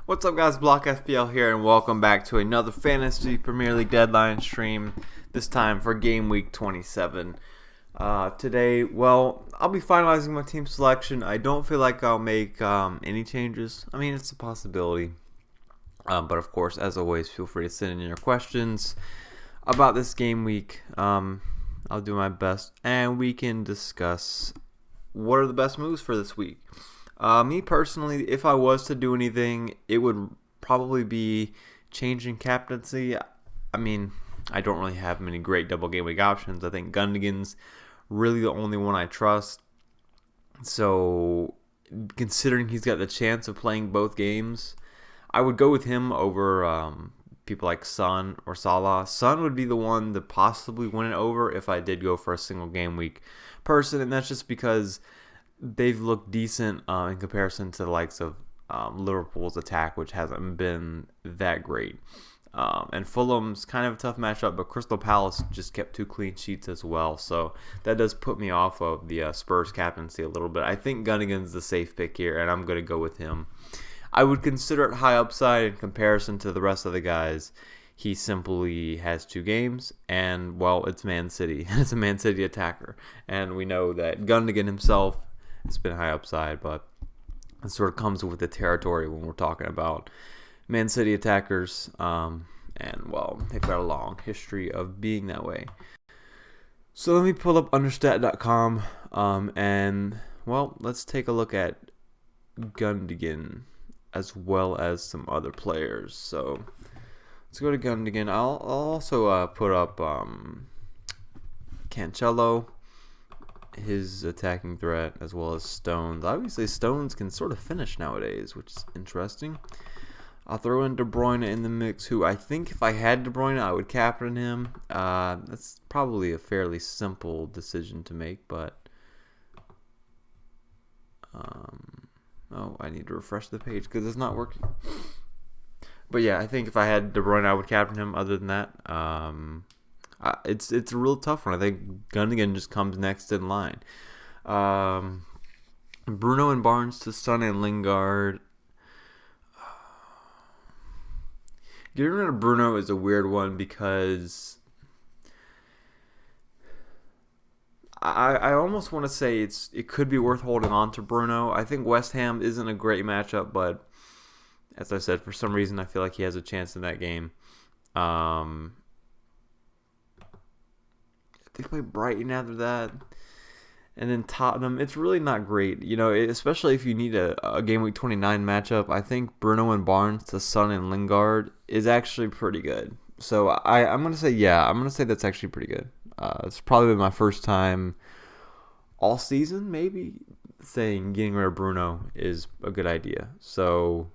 What's up, guys? Block FPL here, and welcome back to another Fantasy Premier League deadline stream, this time for Game Week 27. Today, I'll be finalizing my team selection. I don't feel like I'll make any changes. I mean, it's a possibility. But of course, as always, feel free to send in your questions about this game week. I'll do my best, and we can discuss what are the best moves for this week. Me personally, if I was to do anything, it would probably be changing captaincy. I mean, I don't really have many great double game week options. I think Gundogan's really the only one I trust. So, considering he's got the chance of playing both games, I would go with him over people like Son or Salah. Son would be the one to possibly win it over if I did go for a single game week person, and that's just because they've looked decent in comparison to the likes of Liverpool's attack, which hasn't been that great. And Fulham's kind of a tough matchup, but Crystal Palace just kept 2 clean sheets as well. So that does put me off of the Spurs captaincy a little bit. I think Gundogan's the safe pick here, and I'm going to go with him. I would consider it high upside in comparison to the rest of the guys. He simply has 2 games, and, it's Man City. It's a Man City attacker. And we know that Gundogan himself, it's been high upside, but it sort of comes with the territory when we're talking about Man City attackers. They've got a long history of being that way. So let me pull up understat.com, let's take a look at Gundogan as well as some other players. So let's go to Gundogan. I'll also put up Cancelo, his attacking threat, as well as Stones. Obviously, Stones can sort of finish nowadays, which is interesting. I'll throw in De Bruyne in the mix, who I think if I had De Bruyne, I would captain him. That's probably a fairly simple decision to make, but I need to refresh the page because it's not working. But yeah, I think if I had De Bruyne, I would captain him. Other than that, it's a real tough one. I think Gundogan just comes next in line. Bruno and Barnes to Son and Lingard. Getting rid of Bruno is a weird one because I almost want to say it could be worth holding on to Bruno. I think West Ham isn't a great matchup, but as I said, for some reason I feel like he has a chance in that game. They play Brighton after that, and then Tottenham. It's really not great, especially if you need a game week 29 matchup. I think Bruno and Barnes to Son and Lingard is actually pretty good. So I'm gonna say that's actually pretty good. It's probably my first time all season, maybe, saying getting rid of Bruno is a good idea. So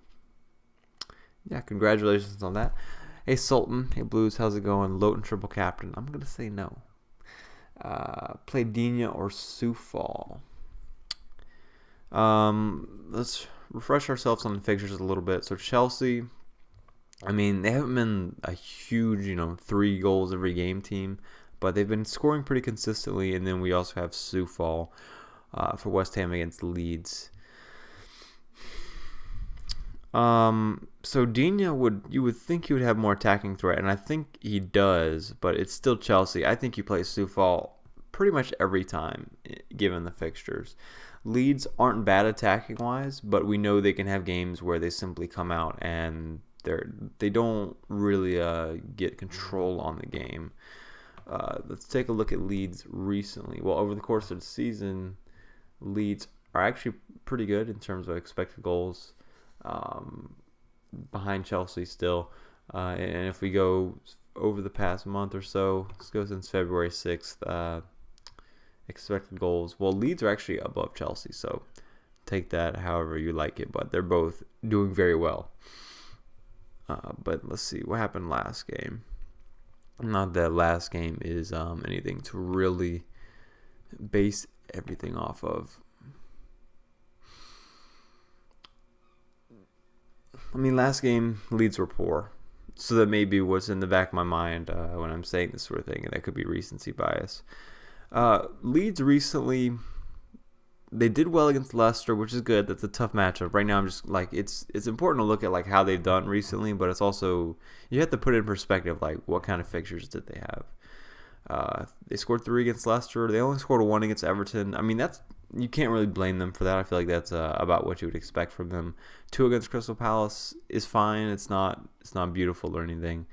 yeah, congratulations on that. Hey Sultan, hey Blues, how's it going? Lowton triple captain. I'm gonna say no. Play Digne or Soufal. Let's refresh ourselves on the fixtures a little bit. So Chelsea, I mean, they haven't been a huge, 3 goals every game team, but they've been scoring pretty consistently. And then we also have Soufal for West Ham against Leeds. So Digne you would think he would have more attacking threat, and I think he does, but it's still Chelsea. I think you play Soufal pretty much every time, given the fixtures. Leeds aren't bad attacking wise, but we know they can have games where they simply come out and they don't really get control on the game. Let's take a look at Leeds recently. Well, over the course of the season, Leeds are actually pretty good in terms of expected goals. Behind Chelsea still, and if we go over the past month or so, let's go since February 6th, expected goals. Well, Leeds are actually above Chelsea, so take that however you like it, but they're both doing very well. But let's see what happened last game. Not that last game is anything to really base everything off of. I mean, last game, Leeds were poor. So that may be what's in the back of my mind when I'm saying this sort of thing, and that could be recency bias. Leeds recently, They did well against Leicester, which is good. That's a tough matchup. Right now, I'm just like it's important to look at like how they've done recently, but it's also you have to put it in perspective like what kind of fixtures did they have. They scored 3 against Leicester. They only scored 1 against Everton. I mean, that's you can't really blame them for that. I feel like that's about what you would expect from them. 2 against Crystal Palace is fine. It's not beautiful or anything.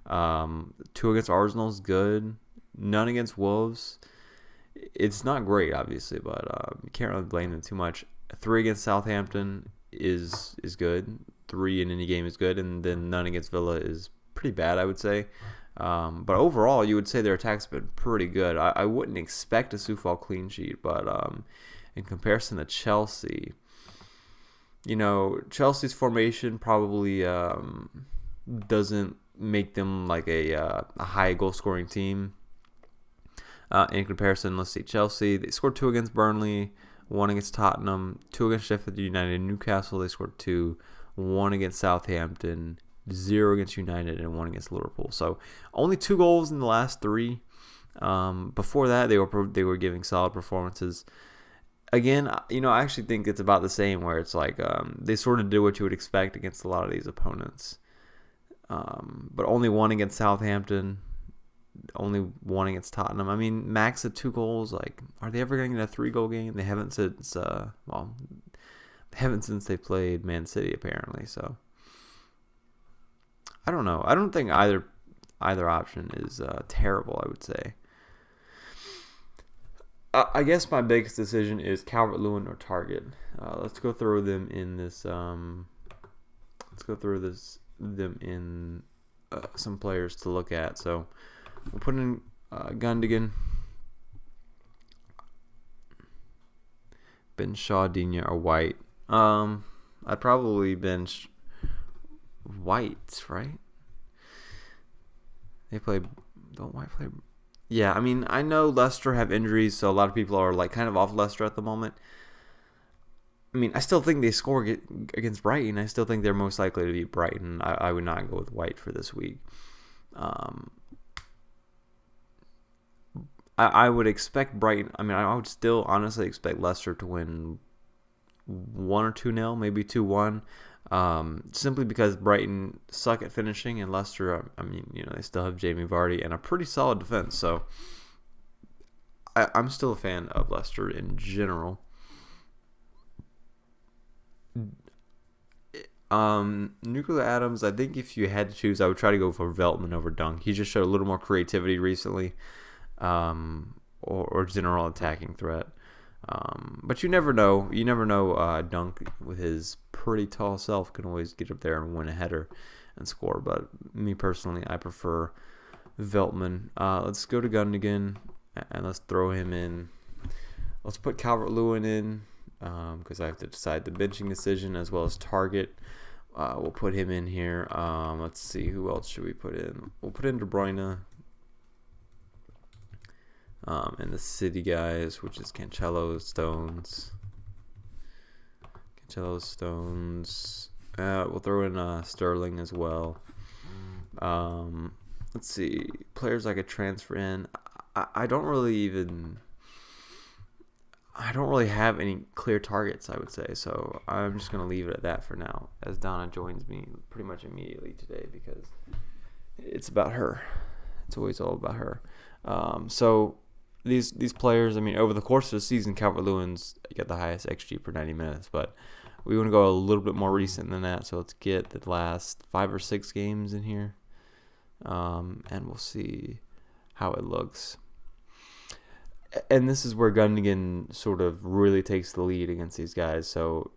2 against Arsenal is good. None against Wolves. It's not great, obviously, but you can't really blame them too much. 3 against Southampton is good. 3 in any game is good, and then none against Villa is pretty bad, I would say. But overall, you would say their attack's been pretty good. I wouldn't expect a Soufal clean sheet, but in comparison to Chelsea, Chelsea's formation probably doesn't make them like a high goal-scoring team. In comparison, let's see, Chelsea, they scored 2 against Burnley, 1 against Tottenham, 2 against Sheffield United and Newcastle, they scored 2, 1 against Southampton, 0 against United, and 1 against Liverpool. So only 2 goals in the last 3. Before that, they were giving solid performances. Again, I actually think it's about the same, where it's like they sort of did what you would expect against a lot of these opponents. But only 1 against Southampton. Only 1 against Tottenham. I mean, max at 2 goals. Like, are they ever going to get a 3-goal game? They haven't since they played Man City apparently. So I don't know. I don't think either option is terrible. I would say. I guess my biggest decision is Calvert-Lewin or Target. Let's go through them in this. Let's go through them in some players to look at. So. We'll put in Gundogan, bench Shaw, Digne, or White. I'd probably bench White, right? Don't White play? Yeah, I mean, I know Leicester have injuries, so a lot of people are like kind of off Leicester at the moment. I mean, I still think they score against Brighton. I still think they're most likely to beat Brighton. I would not go with White for this week. I would expect Brighton. I mean, I would still honestly expect Leicester to win 1 or 2-0, maybe 2-1. Simply because Brighton suck at finishing, and Leicester, I mean, they still have Jamie Vardy and a pretty solid defense. So I'm still a fan of Leicester in general. Nuclear Adams, I think if you had to choose, I would try to go for Veltman over Dunk. He just showed a little more creativity recently. Or general attacking threat. But you never know. Dunk, with his pretty tall self, can always get up there and win a header and score. But me personally, I prefer Veltman. Let's go to Gundogan and let's throw him in. Let's put Calvert-Lewin in because I have to decide the benching decision as well as target. We'll put him in here. Let's see, who else should we put in? We'll put in De Bruyne. And the City guys, which is Cancelo, Stones. We'll throw in Sterling as well. Let's see, players I could transfer in. I don't really have any clear targets, I would say. So I'm just gonna leave it at that for now, as Donna joins me pretty much immediately today because it's about her. It's always all about her. So. These players, I mean, over the course of the season, Calvert-Lewin's got the highest XG per 90 minutes, but we want to go a little bit more recent than that, so let's get the last 5 or 6 games in here, and we'll see how it looks. And this is where Gundogan sort of really takes the lead against these guys. So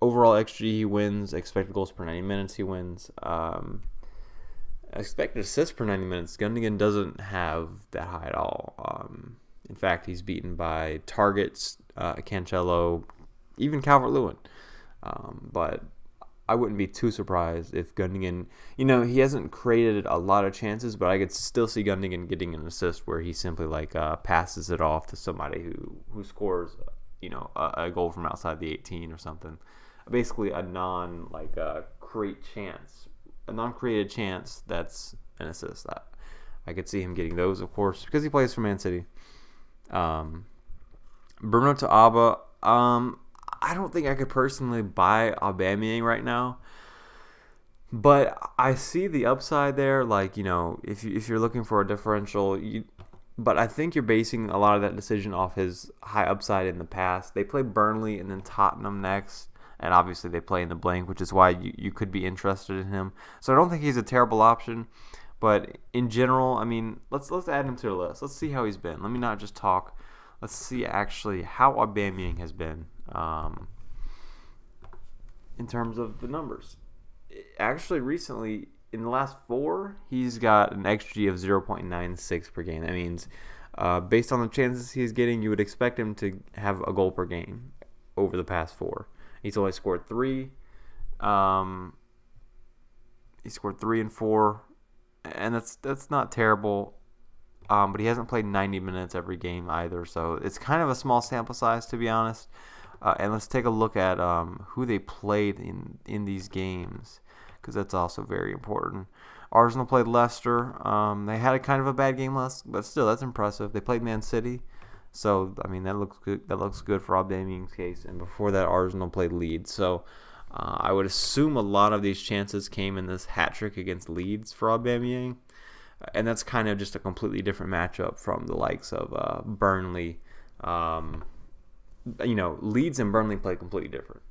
overall XG, he wins. Expected goals per 90 minutes, he wins. Expected assists per 90 minutes, Gundogan doesn't have that high at all. In fact, he's beaten by targets, Cancelo, even Calvert-Lewin. But I wouldn't be too surprised if Gundogan, he hasn't created a lot of chances, but I could still see Gundogan getting an assist where he simply passes it off to somebody who scores, a goal from outside the 18 or something. Basically a non-created chance that's an assist. I could see him getting those, of course, because he plays for Man City. Bruno to Alba, I don't think I could personally buy Aubameyang right now. But I see the upside there. Like, if you're looking for a differential, but I think you're basing a lot of that decision off his high upside in the past. They play Burnley and then Tottenham next, and obviously they play in the blank, which is why you could be interested in him. So I don't think he's a terrible option. But in general, I mean, let's add him to the list. Let's see how he's been. Let me not just talk. Let's see actually how Aubameyang has been in terms of the numbers. Actually, recently, in the last 4, he's got an XG of 0.96 per game. That means, based on the chances he's getting, you would expect him to have a goal per game over the past 4. He's only scored 3. He scored 3 and 4, and that's not terrible. But he hasn't played 90 minutes every game either, so it's kind of a small sample size, to be honest. And let's take a look at who they played in these games, because that's also very important. Arsenal played Leicester. They had a kind of a bad game last, but still, that's impressive. They played Man City, so I mean that looks good. That looks good for Aubameyang's case. And before that, Arsenal played Leeds. So I would assume a lot of these chances came in this hat trick against Leeds for Aubameyang, and that's kind of just a completely different matchup from the likes of Burnley. Leeds and Burnley play completely different.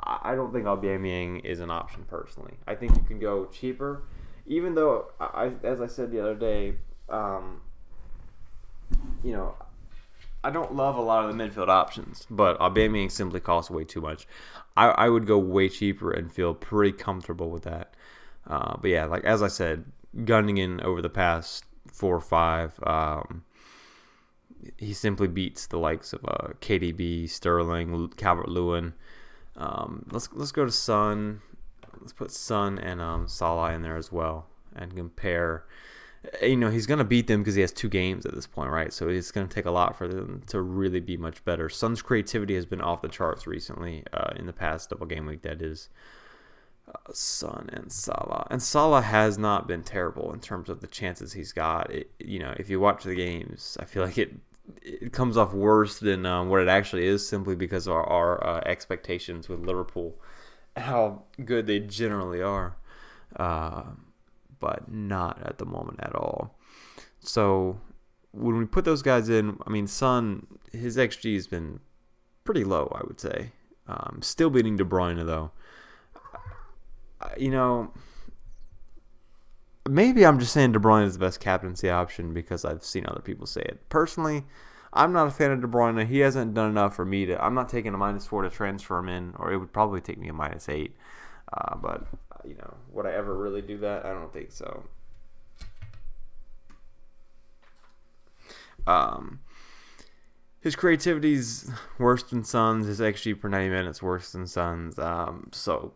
I don't think Aubameyang is an option personally. I think you can go cheaper, even though, as I said the other day, I don't love a lot of the midfield options, but Aubameyang simply costs way too much. I would go way cheaper and feel pretty comfortable with that. But yeah, like as I said, Gundogan over the past 4 or 5, he simply beats the likes of KDB, Sterling, Calvert-Lewin. Let's go to Son. Let's put Son and Salah in there as well and compare. He's going to beat them because he has 2 games at this point, right? So it's going to take a lot for them to really be much better. Son's creativity has been off the charts recently in the past double game week, that is. Son and Salah. And Salah has not been terrible in terms of the chances he's got. If you watch the games, I feel like it comes off worse than what it actually is, simply because of our expectations with Liverpool, how good they generally are, but not at the moment at all. So when we put those guys in, I mean, Son, his XG has been pretty low, I would say. Still beating De Bruyne, though. Maybe I'm just saying De Bruyne is the best captaincy option because I've seen other people say it. Personally, I'm not a fan of De Bruyne. He hasn't done enough for me I'm not taking a -4 to transfer him in, or it would probably take me a -8. But would I ever really do that? I don't think so. His creativity's worse than Son's. His XG per 90 minutes worse than Son's. So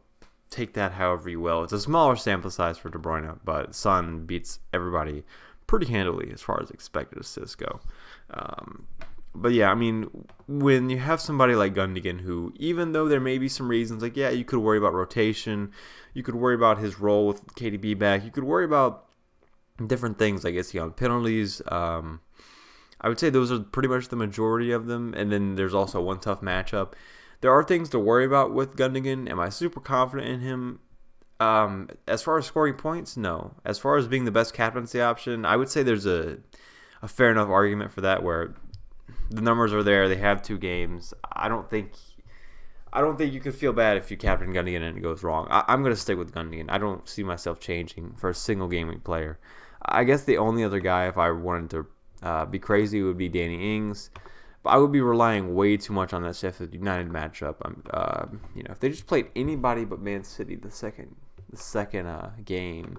take that however you will. It's a smaller sample size for De Bruyne, but Son beats everybody pretty handily as far as expected assists go. But yeah, I mean, when you have somebody like Gundogan, who, even though there may be some reasons, like, yeah, you could worry about rotation, you could worry about his role with KDB back, you could worry about different things, like, is he on penalties? I would say those are pretty much the majority of them, and then there's also one tough matchup. There are things to worry about with Gundogan. Am I super confident in him? As far as scoring points, no. As far as being the best captaincy option, I would say there's a fair enough argument for that, where the numbers are there. They have 2 games. I don't think you could feel bad if you captain Gundogan and it goes wrong. I'm going to stick with Gundogan. I don't see myself changing for a single game week player. I guess the only other guy, if I wanted to be crazy, would be Danny Ings. But I would be relying way too much on that Sheffield United matchup. If they just played anybody but Man City the second game,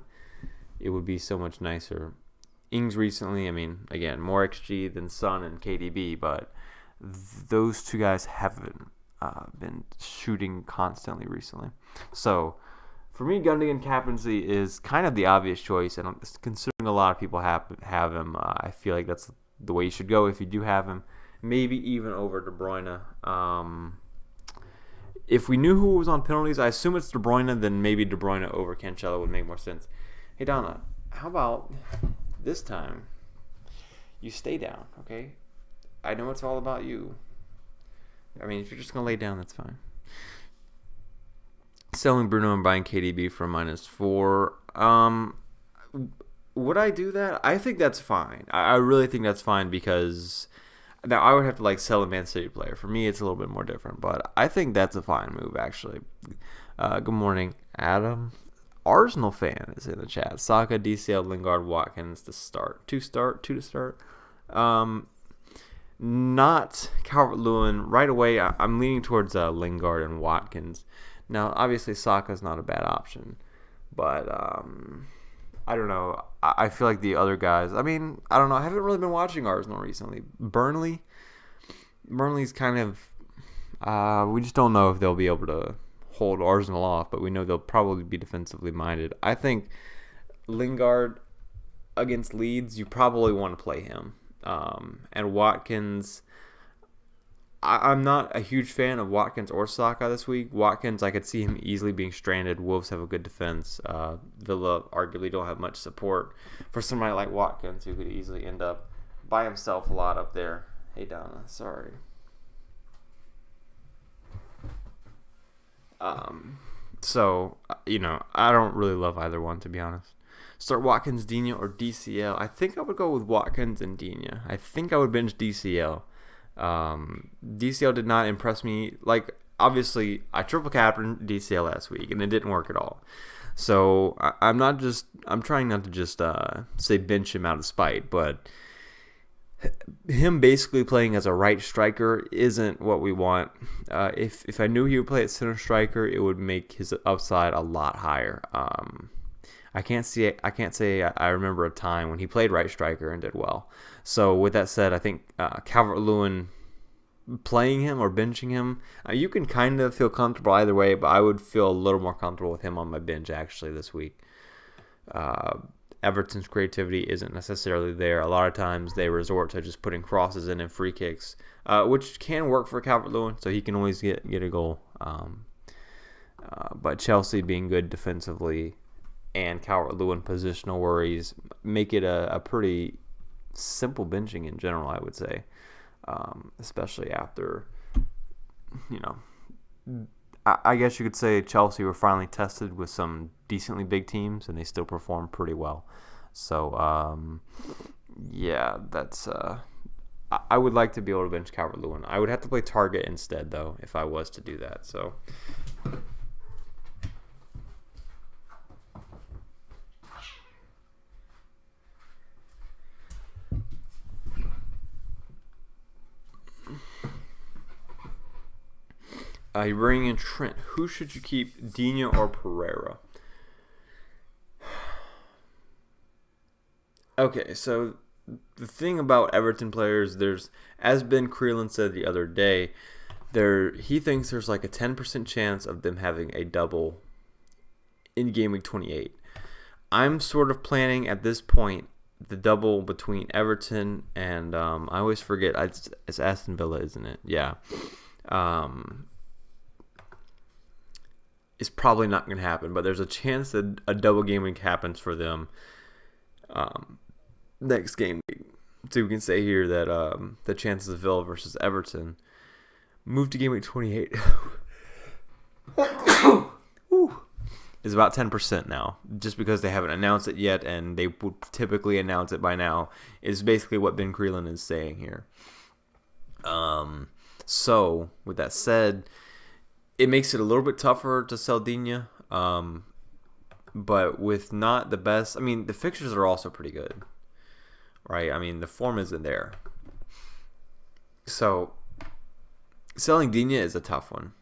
it would be so much nicer. Ings recently, I mean, again, more XG than Son and KDB, but those 2 guys haven't been shooting constantly recently. So for me, Gundogan captaincy is kind of the obvious choice, and considering a lot of people have him, I feel like that's the way you should go if you do have him. Maybe even over De Bruyne. If we knew who was on penalties, I assume it's De Bruyne, then maybe De Bruyne over Cancelo would make more sense. Hey, Donna, how about this time you stay down, okay? I know it's all about you, I mean, if you're just going to lay down, that's fine. Selling Bruno and buying KDB for -4. Would I do that? I think that's fine. I really think that's fine because now I would have to like sell a Man City player. For me, it's a little bit more different, but I think that's a fine move actually. Good morning, Adam. Arsenal fan is in the chat. Saka, DCL, Lingard, Watkins to start. Two to start. Not Calvert-Lewin. Right away, I'm leaning towards Lingard and Watkins. Now, obviously, Saka's not a bad option, but I don't know. I feel like the other guys. I mean, I don't know. I haven't really been watching Arsenal recently. Burnley's kind of. We just don't know if they'll be able to hold Arsenal off, but we know they'll probably be defensively minded. I think Lingard against Leeds, you probably want to play him. And Watkins, I'm not a huge fan of Watkins or Saka this week. Watkins, I could see him easily being stranded. Wolves have a good defense. Villa arguably don't have much support for somebody like Watkins, who could easily end up by himself a lot up there. Hey, Donna, sorry. So, I don't really love either one, to be honest. Start Watkins, Digne, or DCL. I think I would go with Watkins and Digne. I think I would bench DCL. DCL did not impress me. Like, obviously, I triple captained DCL last week, and it didn't work at all. So, I'm trying not to just say bench him out of spite, but him basically playing as a right striker isn't what we want. If I knew he would play at center striker, it would make his upside a lot higher. I can't say I remember a time when he played right striker and did well. So with that said, I think Calvert-Lewin, playing him or benching him, you can kind of feel comfortable either way, but I would feel a little more comfortable with him on my bench actually this week. Everton's creativity isn't necessarily there. A lot of times they resort to just putting crosses in and free kicks, which can work for Calvert-Lewin, so he can always get a goal. But Chelsea being good defensively and Calvert-Lewin positional worries make it a pretty simple benching in general, I would say, especially after, I guess you could say Chelsea were finally tested with some decently big teams, and they still performed pretty well. So, that's. I would like to be able to bench Calvert-Lewin. I would have to play Target instead, though, if I was to do that. So. You're bringing in Trent. Who should you keep, Digne or Pereira? Okay, so the thing about Everton players, as Ben Creelan said the other day, he thinks there's like a 10% chance of them having a double in Gameweek 28. I'm sort of planning at this point the double between Everton and I always forget, it's Aston Villa, isn't it? Yeah. It's probably not going to happen, but there's a chance that a double game week happens for them next game week. So we can say here that the chances of Villa versus Everton move to game week 28 is about 10% now, just because they haven't announced it yet, and they would typically announce it by now, is basically what Ben Creelan is saying here. So with that said, it makes it a little bit tougher to sell Digne, but with not the best. I mean, the fixtures are also pretty good, right? I mean, the form isn't there. So, selling Digne is a tough one.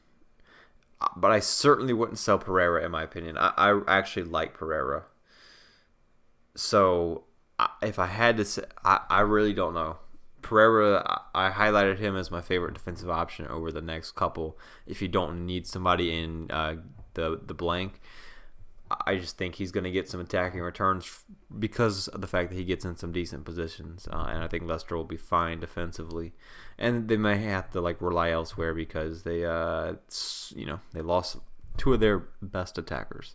But I certainly wouldn't sell Pereira, in my opinion. I actually like Pereira. So, if I had to say, I really don't know. Pereira, I highlighted him as my favorite defensive option over the next couple. If you don't need somebody in the blank, I just think he's going to get some attacking returns because of the fact that he gets in some decent positions, and I think Leicester will be fine defensively, and they may have to rely elsewhere because they they lost two of their best attackers.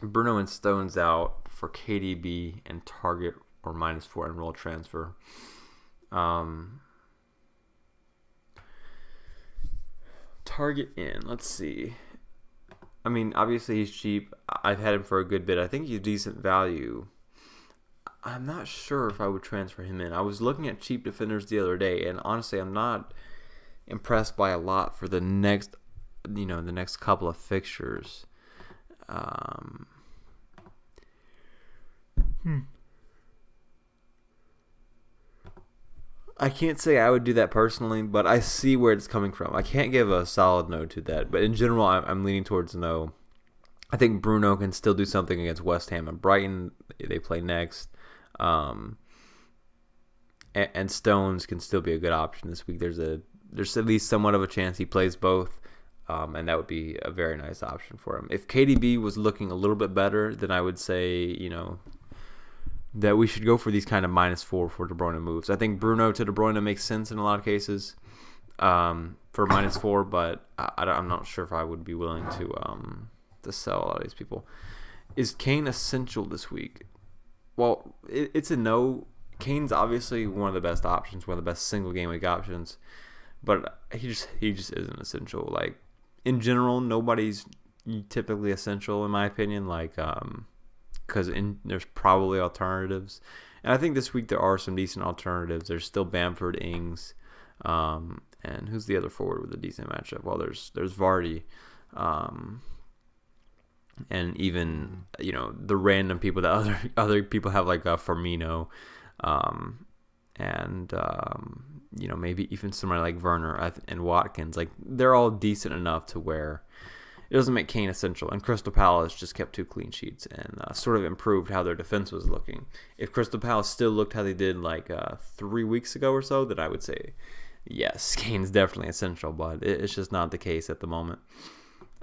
Bruno and Stones out for KDB and Target or -4 and roll transfer. target in. Let's see. I mean, obviously he's cheap. I've had him for a good bit. I think he's decent value. I'm not sure if I would transfer him in. I was looking at cheap defenders the other day, and honestly, I'm not impressed by a lot for the next couple of fixtures. I can't say I would do that personally, but I see where it's coming from. I can't give a solid no to that, but in general, I'm leaning towards no. I think Bruno can still do something against West Ham and Brighton. They play next. And Stones can still be a good option this week. There's at least somewhat of a chance he plays both, and that would be a very nice option for him. If KDB was looking a little bit better, then I would say, that we should go for these kind of -4 for De Bruyne moves. I think Bruno to De Bruyne makes sense in a lot of cases for -4, but I'm not sure if I would be willing to sell a lot of these people. Is Kane essential this week? Well, it's a no. Kane's obviously one of the best options, one of the best single game week options, but he just isn't essential. Like in general, nobody's typically essential in my opinion. Like because there's probably alternatives, and I think this week there are some decent alternatives. There's still Bamford, Ings, and who's the other forward with a decent matchup? Well, there's Vardy. And even the random people that other people have like Firmino, and maybe even somebody like Werner and Watkins. Like they're all decent enough to where it doesn't make Kane essential. And Crystal Palace just kept 2 clean sheets and sort of improved how their defense was looking. If Crystal Palace still looked how they did like 3 weeks ago or so, then I would say yes, Kane's definitely essential. But it's just not the case at the moment.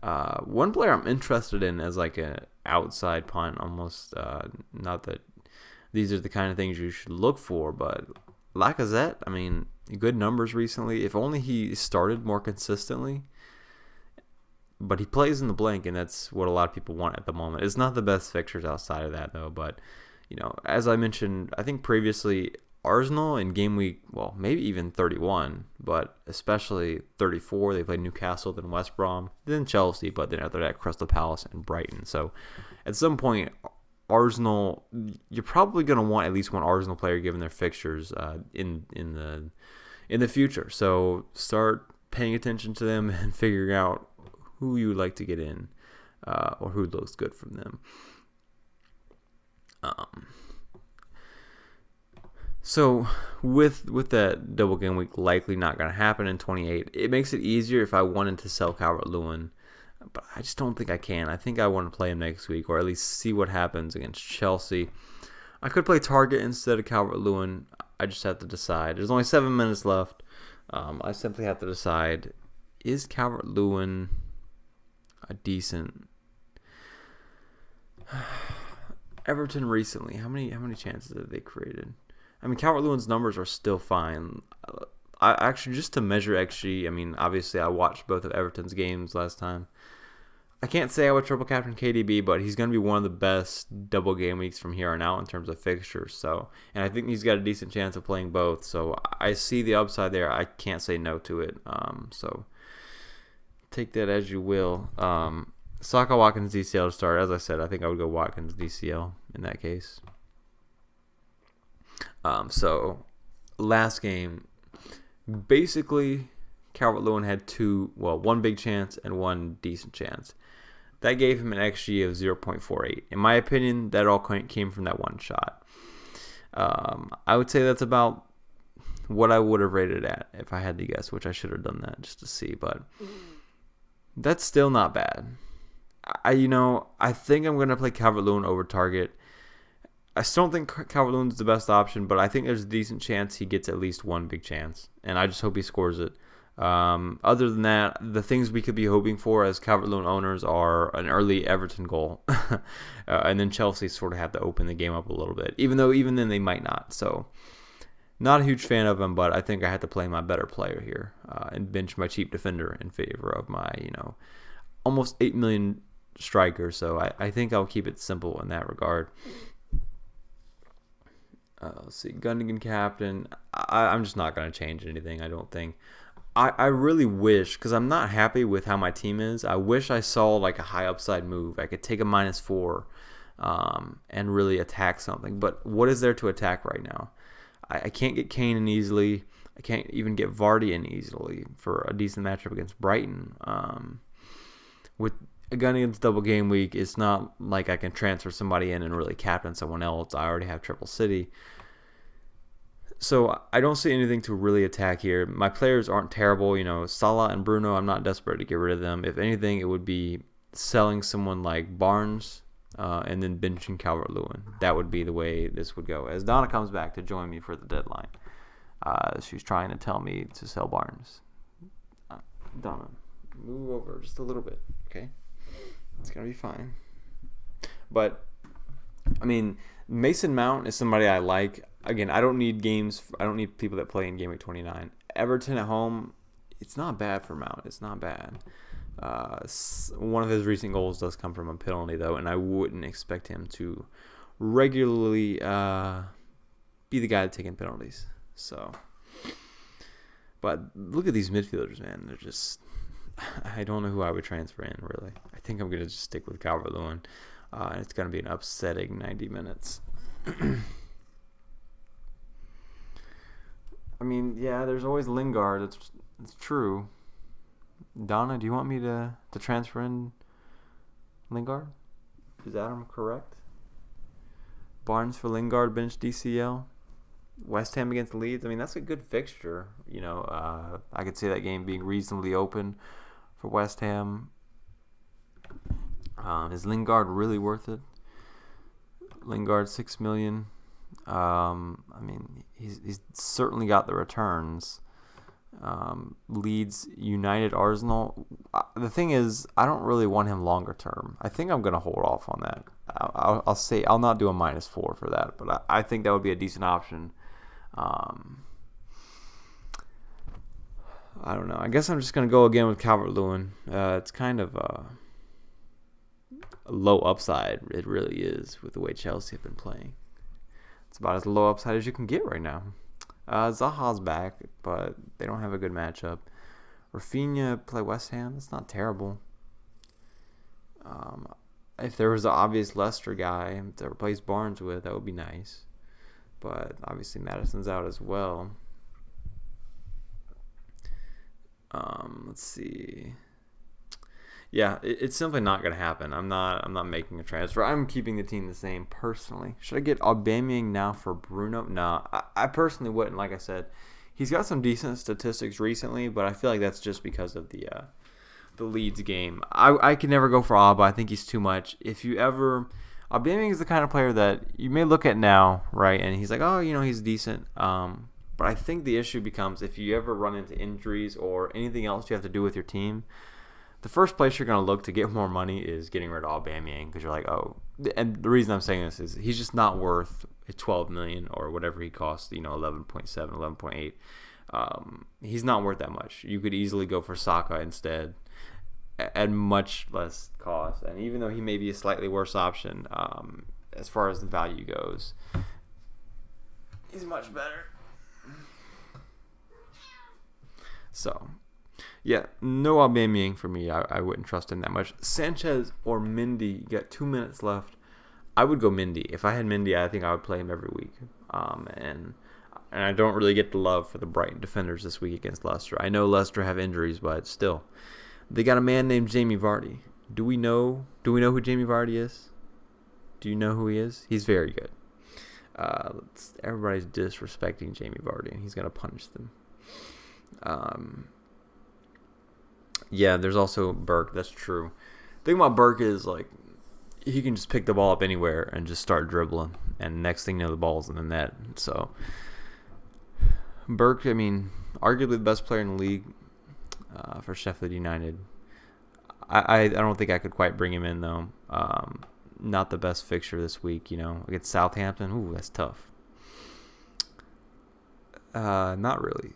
One player I'm interested in as like an outside punt, almost not that these are the kind of things you should look for, but Lacazette, I mean, good numbers recently. If only he started more consistently, but he plays in the blank, and that's what a lot of people want at the moment. It's not the best fixtures outside of that, though, but, as I mentioned, I think previously, Arsenal in game week, well, maybe even 31, but especially 34, they played Newcastle, then West Brom, then Chelsea, but then after that, Crystal Palace and Brighton. So at some point, Arsenal, you're probably going to want at least one Arsenal player given their fixtures in the future. So start paying attention to them and figuring out who you would like to get in or who looks good from them. So with that double game week likely not going to happen in 28, it makes it easier if I wanted to sell Calvert-Lewin, but I just don't think I can. I think I want to play him next week, or at least see what happens against Chelsea. I could play Target instead of Calvert-Lewin. I just have to decide. There's only 7 minutes left. I simply have to decide, is Calvert-Lewin a decent... Everton recently, how many chances have they created? I mean, Calvert-Lewin's numbers are still fine. I actually, just to measure XG, I mean, obviously I watched both of Everton's games last time. I can't say I would triple captain KDB, but he's going to be one of the best double game weeks from here on out in terms of fixtures. So, and I think he's got a decent chance of playing both. So I see the upside there. I can't say no to it. So take that as you will. Saka, Watkins, DCL to start. As I said, I think I would go Watkins, DCL in that case. So last game, basically Calvert-Lewin had one big chance and one decent chance. That gave him an XG of 0.48. In my opinion, that all came from that one shot. I would say that's about what I would have rated at if I had to guess, which I should have done that just to see, but that's still not bad. I think I'm going to play Calvert-Lewin over Target. I still don't think Calvert-Lewin's the best option, but I think there's a decent chance he gets at least one big chance, and I just hope he scores it. Other than that, the things we could be hoping for as Calvert-Lewin owners are an early Everton goal, and then Chelsea sort of have to open the game up a little bit, even then they might not. So not a huge fan of him, but I think I had to play my better player here and bench my cheap defender in favor of my almost 8 million striker. So I think I'll keep it simple in that regard. Let's see, Gundogan captain. I'm just not going to change anything, I don't think. I really wish, because I'm not happy with how my team is, I wish I saw like a high upside move. I could take a -4 and really attack something. But what is there to attack right now? I can't get Kane in easily. I can't even get Vardy in easily for a decent matchup against Brighton. With a gun against double game week, it's not like I can transfer somebody in and really captain someone else. I already have Triple City. So I don't see anything to really attack here. My players aren't terrible. Salah and Bruno, I'm not desperate to get rid of them. If anything, it would be selling someone like Barnes and then benching Calvert-Lewin. That would be the way this would go. As Donna comes back to join me for the deadline, she's trying to tell me to sell Barnes. Donna, move over just a little bit, okay? It's going to be fine. But, Mason Mount is somebody I like. Again, I don't need people that play in Gameweek 29. Everton at home, it's not bad for Mount. It's not bad. One of his recent goals does come from a penalty, though, and I wouldn't expect him to regularly be the guy taking penalties. So, but look at these midfielders, man. They're just, I don't know who I would transfer in, really. I think I'm going to just stick with Calvert-Lewin, and it's going to be an upsetting 90 minutes. There's always Lingard. It's true. Donna, do you want me to transfer in Lingard? Is Adam correct? Barnes for Lingard, bench DCL. West Ham against Leeds. That's a good fixture. I could see that game being reasonably open for West Ham. Is Lingard really worth it? Lingard, $6 million. He's certainly got the returns. Leeds, United, Arsenal. The thing is, I don't really want him longer term. I think I'm going to hold off on that. I'll say I'll not do a -4 for that, but I think that would be a decent option. I don't know. I guess I'm just going to go again with Calvert-Lewin. It's kind of a low upside. It really is with the way Chelsea have been playing. It's about as low upside as you can get right now. Zaha's back, but they don't have a good matchup. Rafinha play West Ham. That's not terrible. If there was an obvious Leicester guy to replace Barnes with, that would be nice. But obviously Maddison's out as well. Let's see. Yeah, it's simply not going to happen. I'm not making a transfer. I'm keeping the team the same personally. Should I get Aubameyang now for Bruno? No, I personally wouldn't. Like I said, he's got some decent statistics recently, but I feel like that's just because of the Leeds game. I can never go for Alba. I think he's too much. Aubameyang is the kind of player that you may look at now, right? And he's like, he's decent. But I think the issue becomes if you ever run into injuries or anything else you have to do with your team, the first place you're going to look to get more money is getting rid of Aubameyang because you're like, oh. And the reason I'm saying this is he's just not worth $12 million or whatever he costs, 11.7, 11.8. He's not worth that much. You could easily go for Saka instead at much less cost. And even though he may be a slightly worse option as far as the value goes, he's much better. So, yeah, no Aubameyang for me. I wouldn't trust him that much. Sanchez or Mendy, you got 2 minutes left. I would go Mendy. If I had Mendy, I think I would play him every week. And I don't really get the love for the Brighton defenders this week against Leicester. I know Leicester have injuries, but still. They got a man named Jamie Vardy. Do we know who Jamie Vardy is? Do you know who he is? He's very good. Everybody's disrespecting Jamie Vardy, and he's going to punish them. Yeah, there's also Burke. That's true. The thing about Burke is, he can just pick the ball up anywhere and just start dribbling. And next thing you know, the ball's in the net. So, Burke, arguably the best player in the league for Sheffield United. I don't think I could quite bring him in, though. Not the best fixture this week, Against Southampton, ooh, that's tough. Not really.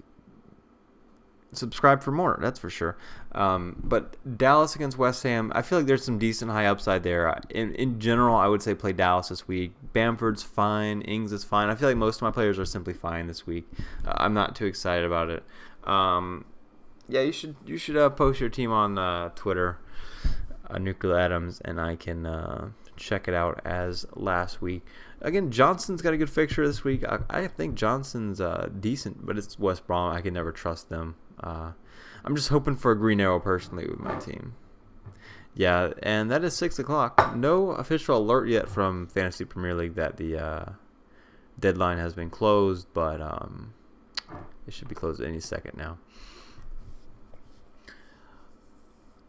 Subscribe for more, that's for sure. But Dallas against West Ham, I feel like there's some decent high upside there. In general, I would say play Dallas this week. Bamford's fine. Ings is fine. I feel like most of my players are simply fine this week. I'm not too excited about it. Yeah, you should post your team on Twitter, Nuclear Atoms, and I can check it out as last week. Again, Johnson's got a good fixture this week. I think Johnson's decent, but it's West Brom. I can never trust them. I'm just hoping for a green arrow personally with my team. Yeah, and that is 6 o'clock. No official alert yet from Fantasy Premier League that the deadline has been closed, but it should be closed any second now.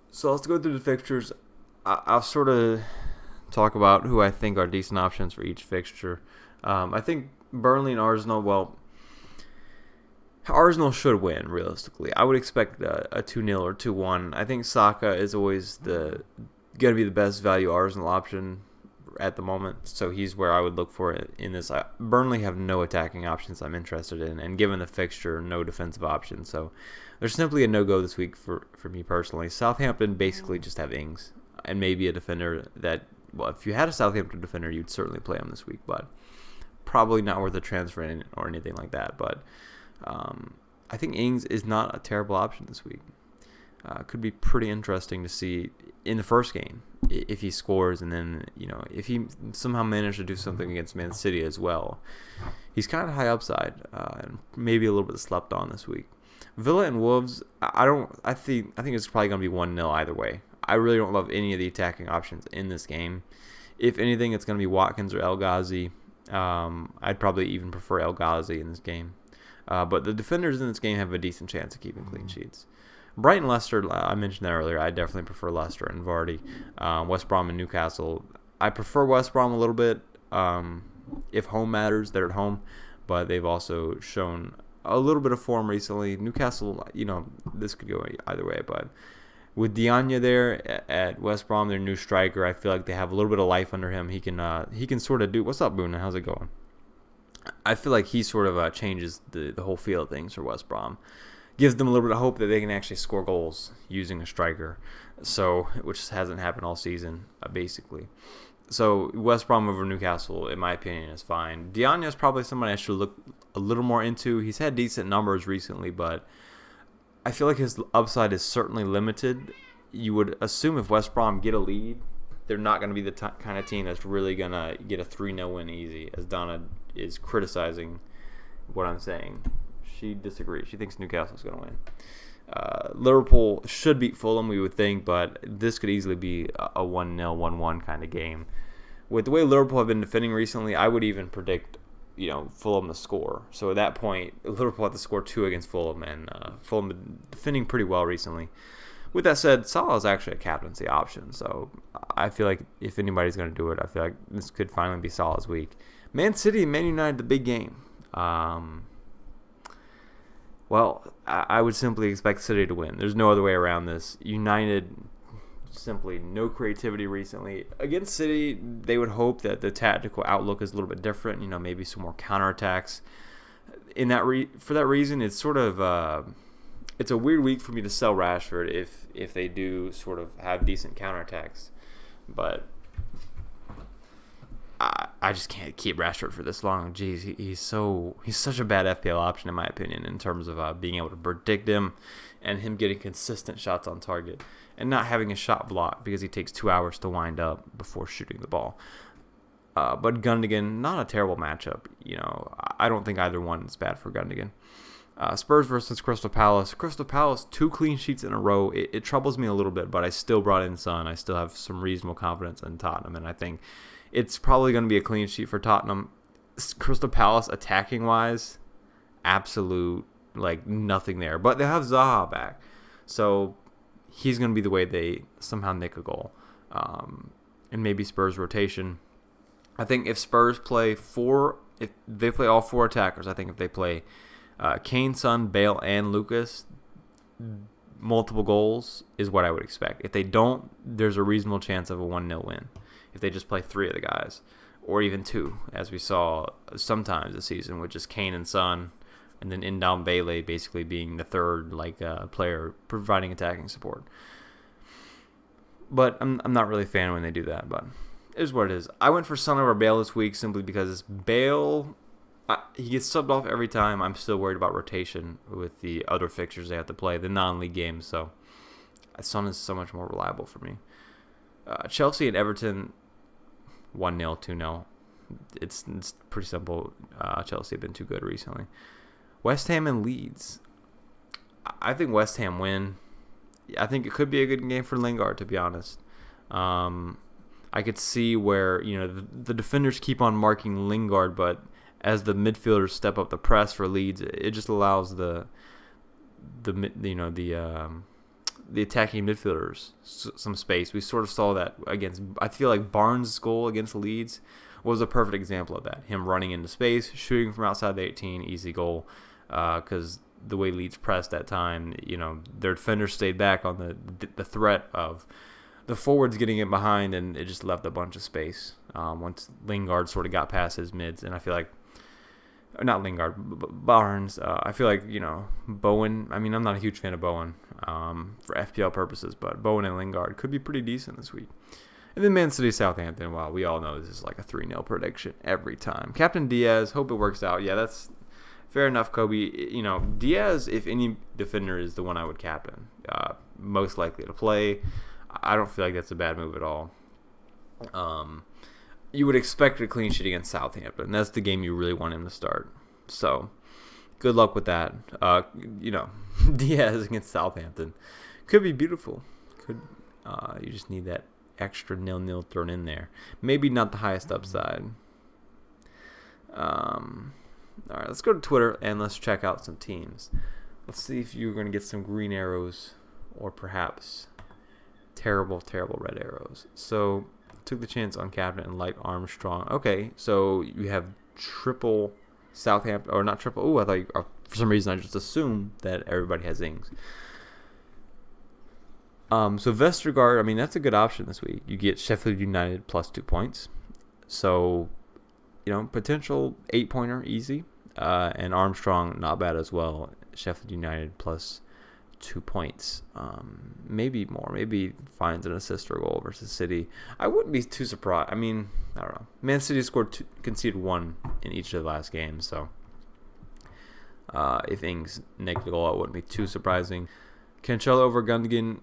So let's go through the fixtures. I'll sort of talk about who I think are decent options for each fixture. I think Burnley and Arsenal, well, Arsenal should win, realistically. I would expect a 2-0 or 2-1. I think Saka is always going to be the best value Arsenal option at the moment, so he's where I would look for it in this. Burnley have no attacking options I'm interested in, and given the fixture, no defensive options. So there's simply a no-go this week for me personally. Southampton basically just have Ings and maybe a defender that, well, if you had a Southampton defender, you'd certainly play him this week, but probably not worth a transfer or anything like that. But I think Ings is not a terrible option this week. Could be pretty interesting to see in the first game if he scores, and then if he somehow managed to do something against Man City as well. He's kind of high upside, and maybe a little bit slept on this week. Villa and Wolves, I think it's probably going to be 1-0 either way. I really don't love any of the attacking options in this game. If anything, it's going to be Watkins or El Ghazi. I'd probably even prefer El Ghazi in this game. But the defenders in this game have a decent chance of keeping clean sheets. Brighton, Leicester, I mentioned that earlier. I definitely prefer Leicester and Vardy. West Brom and Newcastle, I prefer West Brom a little bit. If home matters, they're at home. But they've also shown a little bit of form recently. Newcastle, this could go either way. But with Diagne there at West Brom, their new striker, I feel like they have a little bit of life under him. He can sort of do. What's up, Boone? How's it going? I feel like he sort of changes the whole feel of things for West Brom. Gives them a little bit of hope that they can actually score goals using a striker, which hasn't happened all season, basically. So West Brom over Newcastle, in my opinion, is fine. Diagne is probably somebody I should look a little more into. He's had decent numbers recently, but I feel like his upside is certainly limited. You would assume if West Brom get a lead, they're not going to be the kind of team that's really going to get a 3-0 win easy, as Donna is criticizing what I'm saying. She disagrees. She thinks Newcastle's going to win. Liverpool should beat Fulham, we would think, but this could easily be a 1-0, 1-1 kind of game. With the way Liverpool have been defending recently, I would even predict, Fulham to score. So at that point, Liverpool had to score 2 against Fulham, and Fulham been defending pretty well recently. With that said, Salah is actually a captaincy option, so I feel like if anybody's going to do it, I feel like this could finally be Salah's week. Man City and Man United, the big game. Well, I would simply expect City to win. There's no other way around this. United, simply no creativity recently. Against City, they would hope that the tactical outlook is a little bit different, maybe some more counterattacks. For that reason, it's sort of it's a weird week for me to sell Rashford if they do sort of have decent counterattacks. But I just can't keep Rashford for this long. Jeez, he's such a bad FPL option in my opinion in terms of being able to predict him and him getting consistent shots on target and not having a shot block because he takes 2 hours to wind up before shooting the ball. But Gundogan, not a terrible matchup. I don't think either one is bad for Gundogan. Spurs versus Crystal Palace. Crystal Palace, 2 clean sheets in a row. It troubles me a little bit, but I still brought in Son. I still have some reasonable confidence in Tottenham, and I think it's probably going to be a clean sheet for Tottenham. Crystal Palace, attacking-wise, absolute, nothing there. But they have Zaha back, so he's going to be the way they somehow nick a goal. And maybe Spurs rotation. I think if Spurs if they play all 4 attackers, I think if they play Kane, Son, Bale, and Lucas, multiple goals is what I would expect. If they don't, there's a reasonable chance of a 1-0 win. If they just play 3 of the guys, or even 2, as we saw sometimes this season, with just Kane and Son, and then Ndombele basically being the third player providing attacking support. But I'm not really a fan when they do that, but it is what it is. I went for Son over Bale this week simply because Bale He gets subbed off every time. I'm still worried about rotation with the other fixtures they have to play, the non-league games. So Son is so much more reliable for me. Chelsea and Everton, 1-0, 2-0. It's pretty simple. Chelsea have been too good recently. West Ham and Leeds. I think West Ham win. I think it could be a good game for Lingard, to be honest. I could see where the defenders keep on marking Lingard, but as the midfielders step up the press for Leeds, it just allows the attacking midfielders some space. We sort of saw that against. I feel like Barnes' goal against Leeds was a perfect example of that. Him running into space, shooting from outside the 18, easy goal. Because the way Leeds pressed that time, their defenders stayed back on the threat of the forwards getting in behind, and it just left a bunch of space once Lingard sort of got past his mids. And I feel like, not Lingard, Barnes. I feel like, Bowen. I mean, I'm not a huge fan of Bowen for FPL purposes, but Bowen and Lingard could be pretty decent this week. And then Man City Southampton. Well, we all know this is like a 3-0 prediction every time. Captain Diaz, hope it works out. Yeah, that's fair enough, Kobe. Diaz, if any defender, is the one I would captain. Most likely to play. I don't feel like that's a bad move at all. You would expect a clean sheet against Southampton. That's the game you really want him to start. So, good luck with that. Diaz against Southampton could be beautiful. You just need that extra 0-0 thrown in there. Maybe not the highest upside. All right, let's go to Twitter and let's check out some teams. Let's see if you're going to get some green arrows or perhaps terrible, terrible red arrows. So, took the chance on captain and light Armstrong. Okay, so you have triple Southampton, or not triple. Oh, I thought for some reason I just assumed that everybody has Ings. So Vestergaard, I mean, that's a good option this week. You get Sheffield United plus 2 points. So, potential 8-pointer easy. And Armstrong, not bad as well. Sheffield United plus 2 points. Maybe more. Maybe finds an assist or goal versus City. I wouldn't be too surprised. I mean, I don't know. Man City conceded 1 in each of the last games. So, if Ings nicked the goal, it wouldn't be too surprising. Cancelo over Gundogan,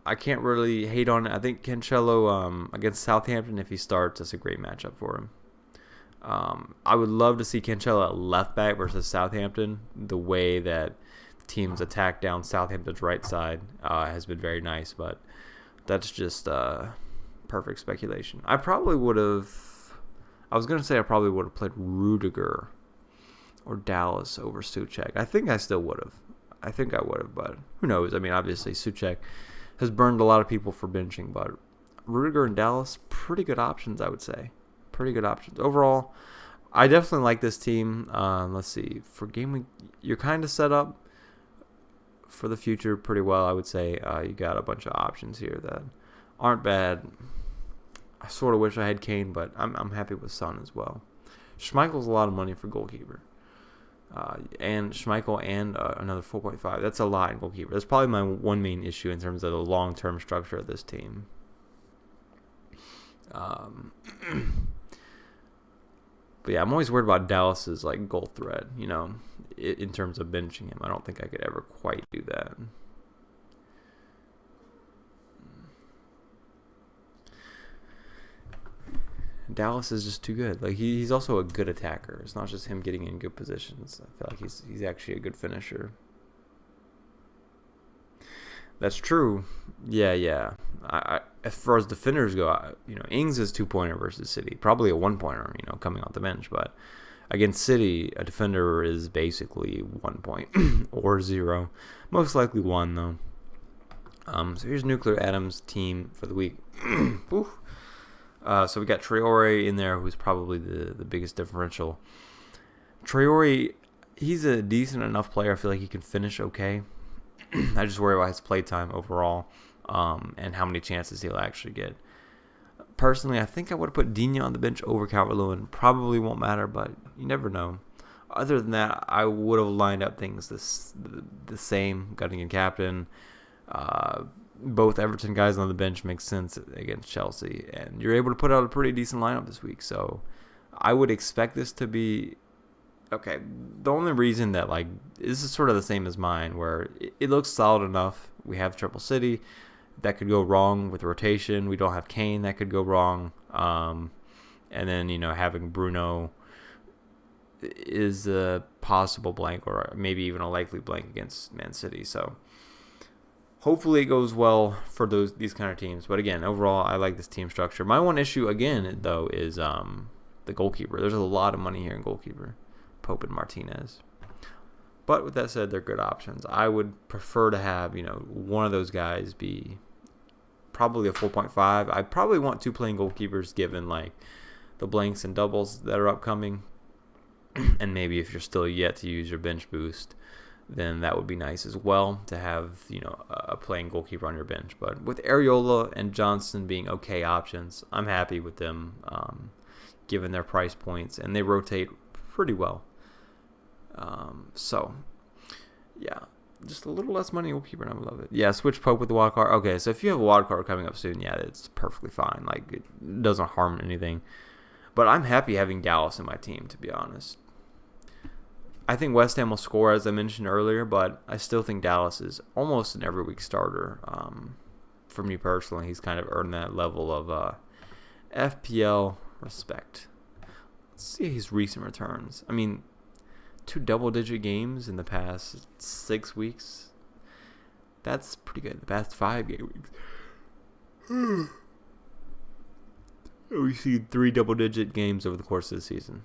I can't really hate on it. I think Cancelo against Southampton, if he starts, that's a great matchup for him. I would love to see Cancelo at left back versus Southampton. The way that teams attack down Southampton's right side has been very nice, but that's just perfect speculation. I probably would have played Rudiger or Dallas over Souček. I think I still would have. But who knows? I mean, obviously Souček has burned a lot of people for benching, but Rudiger and Dallas, pretty good options, I would say. Pretty good options. Overall, I definitely like this team. Let's see. For Gameweek, you're kind of set up for the future pretty well, I would say. You got a bunch of options here that aren't bad. I sort of wish I had Kane, but I'm happy with Son as well. Schmeichel's a lot of money for goalkeeper. And Schmeichel and another 4.5. That's a lot in goalkeeper. That's probably my one main issue in terms of the long-term structure of this team. But yeah, I'm always worried about Dallas's goal threat, in terms of benching him. I don't think I could ever quite do that. Dallas is just too good. He's also a good attacker. It's not just him getting in good positions. I feel like he's actually a good finisher. That's true. Yeah. I as far as defenders go, Ings is 2-pointer versus City. Probably a 1-pointer, coming off the bench. But against City, a defender is basically 1 point or 0. Most likely 1, though. So here's Nuclear Adams' team for the week. So we got Traore in there, who's probably the biggest differential. Traore, he's a decent enough player. I feel like he can finish okay. I just worry about his play time overall, and how many chances he'll actually get. Personally, I think I would have put Digne on the bench over Calvert-Lewin. Probably won't matter, but you never know. Other than that, I would have lined up things the same. Gundogan captain. Both Everton guys on the bench makes sense against Chelsea, and you're able to put out a pretty decent lineup this week. So I would expect this to be Okay, the only reason that like this is sort of the same as mine, where it looks solid enough. We have Triple City that could go wrong with rotation. We don't have Kane that could go wrong. And then having Bruno is a possible blank or maybe even a likely blank against Man City. So hopefully it goes well for these kind of teams. But again, overall, I like this team structure. My one issue again though is the goalkeeper. There's a lot of money here in goalkeeper, Pope and Martinez. But with that said, they're good options. I would prefer to have one of those guys be probably a 4.5. I probably want 2 playing goalkeepers given like the blanks and doubles that are upcoming. And maybe if you're still yet to use your bench boost, then that would be nice as well to have a playing goalkeeper on your bench. But with Areola and Johnson being okay options, I'm happy with them given their price points, and they rotate pretty well. So yeah, just a little less money goalkeeper, and I love it. Yeah, switch Pope with the wild card. Okay, so if you have a wild card coming up soon, yeah, it's perfectly fine. Like it doesn't harm anything. But I'm happy having Dallas in my team, to be honest. I think West Ham will score, as I mentioned earlier, but I still think Dallas is almost an every week starter. For me personally, he's kind of earned that level of FPL respect. Let's see his recent returns. I mean, 2 double-digit games in the past 6 weeks. That's pretty good. The past 5 game weeks. We see 3 double-digit games over the course of the season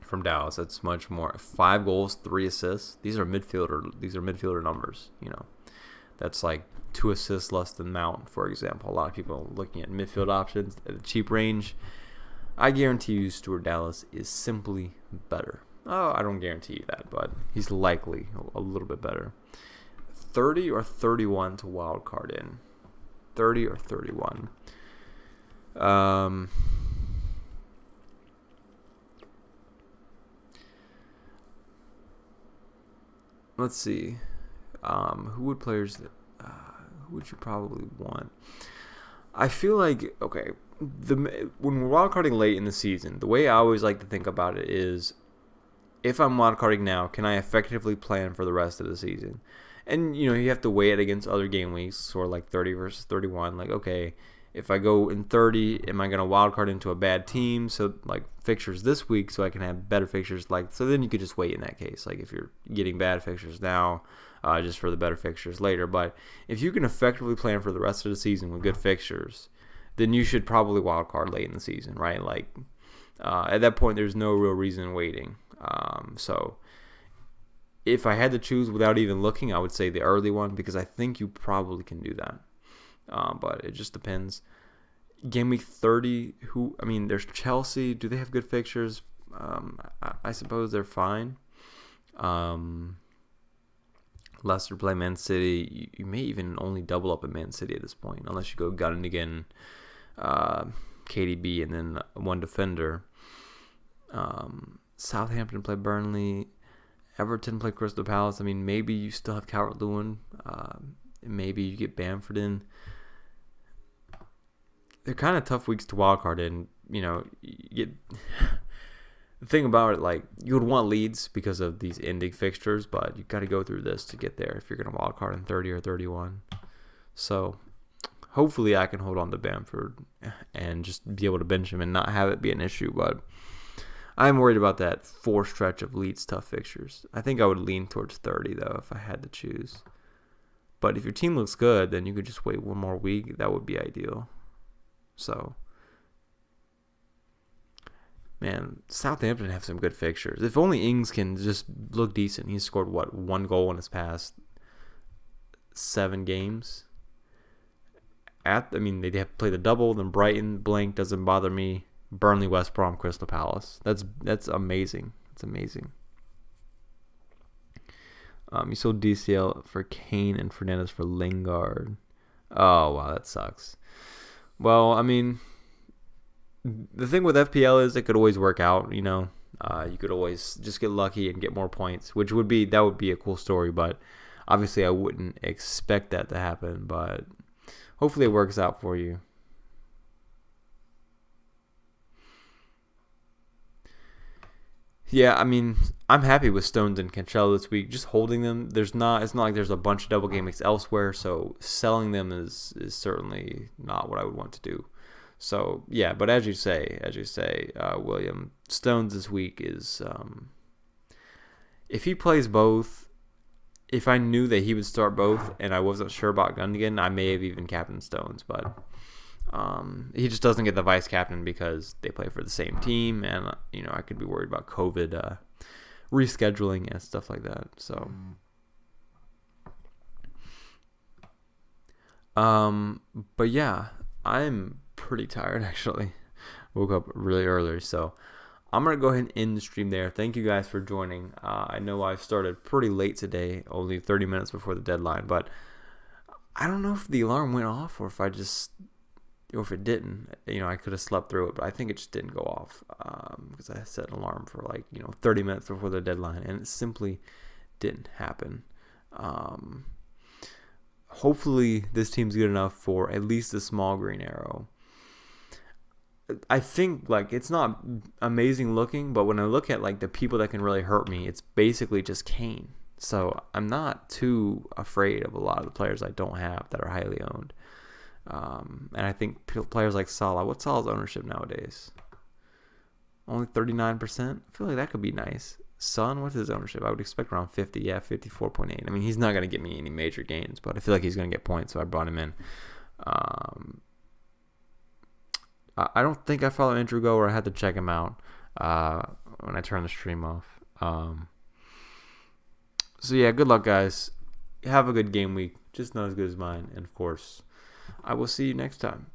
from Dallas. That's much more. 5 goals, 3 assists. These are midfielder numbers. That's like 2 assists less than Mount, for example. A lot of people are looking at midfield options at a cheap range. I guarantee you, Stuart Dallas is simply better. Oh, I don't guarantee you that, but he's likely a little bit better. 30 or 31 to wild card in. 30 or 31. Let's see. Who would you probably want? I feel like when we're wildcarding late in the season, the way I always like to think about it is, if I'm wildcarding now, can I effectively plan for the rest of the season? And you have to weigh it against other game weeks, sort of like 30 versus 31. Like, okay, if I go in 30, am I going to wildcard into a bad team? So like fixtures this week, so I can have better fixtures. So then you could just wait in that case. Like if you're getting bad fixtures now, just for the better fixtures later. But if you can effectively plan for the rest of the season with good fixtures, then you should probably wildcard late in the season, right? Like at that point, there's no real reason waiting. So if I had to choose without even looking, I would say the early one, because I think you probably can do that. But it just depends. Game week 30, there's Chelsea. Do they have good fixtures? I suppose they're fine. Leicester play Man City. You may even only double up at Man City at this point, unless you go Gundogan, KDB, and then one defender. Southampton play Burnley. Everton play Crystal Palace. Maybe you still have Calvert-Lewin. Maybe you get Bamford in. They're kind of tough weeks to wildcard in. You get the thing about it, like, you would want Leeds because of these ending fixtures, but you got to go through this to get there if you're going to wildcard in 30 or 31. So hopefully I can hold on to Bamford and just be able to bench him and not have it be an issue. But I'm worried about that 4 stretch of Leeds tough fixtures. I think I would lean towards 30 though if I had to choose. But if your team looks good, then you could just wait one more week. That would be ideal. So, man, Southampton have some good fixtures. If only Ings can just look decent. He's scored, 1 goal in his past 7 games. They have to play the double, then Brighton, blank, doesn't bother me. Burnley, West Brom, Crystal Palace. That's amazing. It's amazing. You sold DCL for Kane and Fernandes for Lingard. Oh, wow, that sucks. Well, the thing with FPL is it could always work out, you could always just get lucky and get more points, that would be a cool story, but obviously I wouldn't expect that to happen, but hopefully it works out for you. Yeah, I mean, I'm happy with Stones and Cancelo this week. Just holding them. It's not like there's a bunch of double game weeks elsewhere, so selling them is certainly not what I would want to do. So yeah, but as you say, William, Stones this week is if he plays both. If I knew that he would start both, and I wasn't sure about Gundogan, I may have even captained Stones, but he just doesn't get the vice captain because they play for the same team, and I could be worried about COVID rescheduling and stuff like that. So, but yeah, I'm pretty tired actually. Woke up really early, so I'm gonna go ahead and end the stream there. Thank you guys for joining. I know I started pretty late today, only 30 minutes before the deadline, but I don't know if the alarm went off or if it didn't. I could have slept through it, but I think it just didn't go off because I set an alarm for 30 minutes before the deadline, and it simply didn't happen. Hopefully this team's good enough for at least a small green arrow. I think it's not amazing looking, but when I look at the people that can really hurt me, it's basically just Kane. So I'm not too afraid of a lot of the players I don't have that are highly owned. And I think players like Salah. What's Salah's ownership nowadays? Only 39%. I feel like that could be nice. Son, what's his ownership? I would expect around 50. Yeah, 54.8. I mean, he's not going to get me any major gains, but I feel like he's going to get points, so I brought him in. I don't think I follow Andrew Go, or I had to check him out when I turned the stream off. So yeah, good luck, guys. Have a good game week. Just not as good as mine. And of course, I will see you next time.